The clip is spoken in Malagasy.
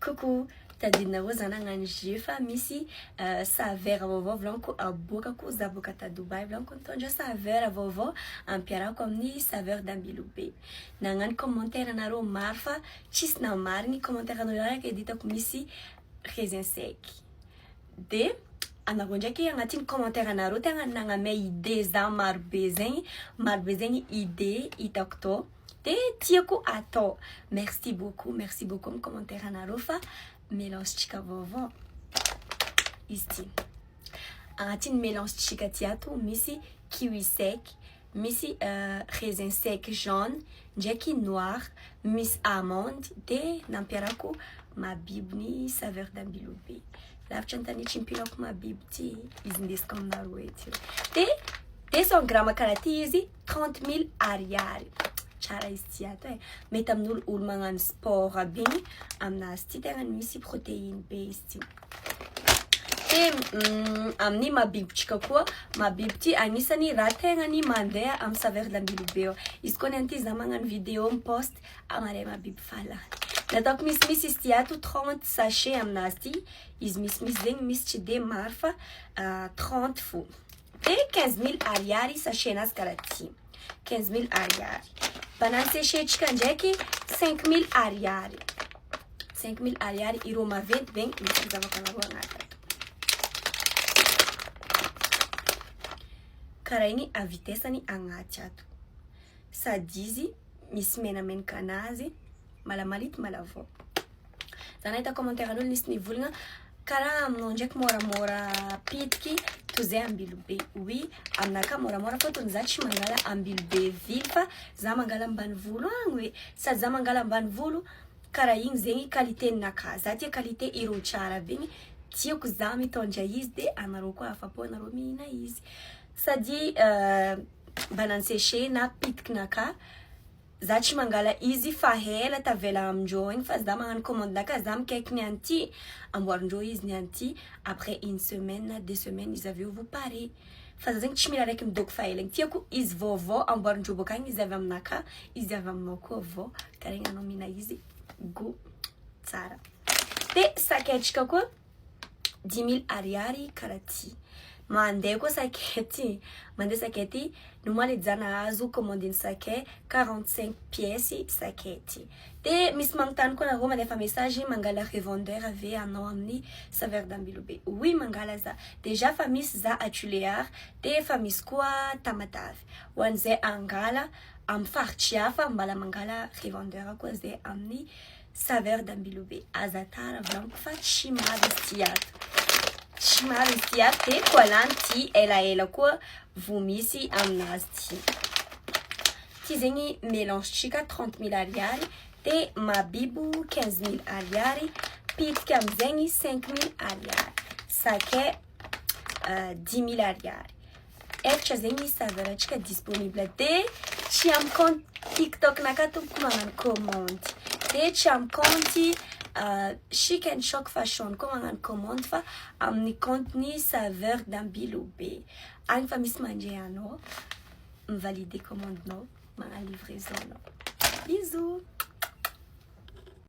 Coucou, tadinao zanagna jefa misy saveur vaovao vlanko abokako zaboka ta Dubai vlanko tondra saveur vaovao ampiarako amin'ny saveur d'ambilobe. Nagnano commentaire anareo maro fa tsisy namarigny commentaire anareo araka editako misy raisin sec. De anareo ndraiky agnatin'ny commentaire anareo tegna nagname idée za marobe zegny idée hitako tô. De tiako atao. Merci beaucoup amin'ny commentaire anareo fa mélange tsika vaovao. Ici. Agnatin'ny mélange tsika ty ato misy kiwi sec, misy raisin sec jaune, ndraiky noir, misy amande de nampiarako mabibony saveur d'ambilobe. Lavitra antanitry impilako mabiby ty izy indesiko aminareo eto. De 200 grammes karaha ty izy 30,000 ariary. Tsara izy ty ato e. Mety amin'olo magnano sport aby igny aminazy ty tegna misy protéine be izy ty. De amin'ny mabibotsika koa, mabibo ty anisany raha tegna ny mandeha amin'ny saveur d'ambilobe ao. Izy koa nianty za magnano vidéo miposte amare mabibo falany. Nataoko misy izy ty ato 30 sachet aminazy ty. Izy misy zegny misy tsy de maro fa 30 fo. De 15,000 ariary sachet nazy karaha ty. 15,000 ariary. Banane séché tsika ndraiky 5,000 ariary. 5,000 ariary irô maventy begny misy zavaka anareo agnaty. Karaha igny avitesany agnaty ato. Sady izy misy menamenaka anazy malamalito malavao. Za nahita commentaire an'olo nisy nivolagna karaha aminao ndraiky moramora pitiky toy zay ambilobe. Oui, aminaka moramora fôtony za tsy mangala ambilobe vily fa za mangala ambanivolo agny hoe sady za mangala ambanivolo karaha igny zegny qualité naka. Za tia qualité iro tsara be igny tiako za mitondra izy de anareo koa afapo anareo mihina izy. Sady banane séché na pitiky naka za tsy mangala izy fa hela tavela amindreo igny fa za magnano commande naka za mikaiky niany ty amboarindreo izy niany ty après une semaine na 2 semaines izy aveo vous pare. Fa za zegny tsy mila raiky midoko fa ela. Tiako izy vaovao amboarindreo boka igny izy avy aminaka, izy avy aminao koa vao karaha igny anao mihina izy goût tsara. De saketsika koa 10,000 ariary karaha ty. Mandeha koa sakety. Mandeha sakety no moa le jana azo commandine saké 45 pièces sakety. De misy magnotany koa nareo mandefa message mangala revendeur ave anao amin'ny saveur d'ambilobe. Oui, mangala za. Déjà fa misy za à Tuléar de fa misy koa Tamatavy. Ho an'izay angala amin'ny faritsy hafa mbala mangala revendeur koa zay amin'ny saveur d'ambilobe. Aza tara vlanko fa tsy maro izy ty ato. Tsy maro izy ty ato de koa lany ty elaela koa vo misy aminazy ty. Ty zegny mélange tsika 30,000 ariary de mabibo 15,000 ariary, pitika amizegny 5,000 ariary, saké 10,000 ariary. Efatra zegny saveur atsika disponible de tsy amy compte TikTok naka tompoko magnano commande. De tsy amy compte Chic and Choc Fashion koa magnano commande fa amin'ny compte ny saveur d'ambilobe. Agny fa misy mandre anao, mivalide commande nao, magnano livraison nao. Bisous!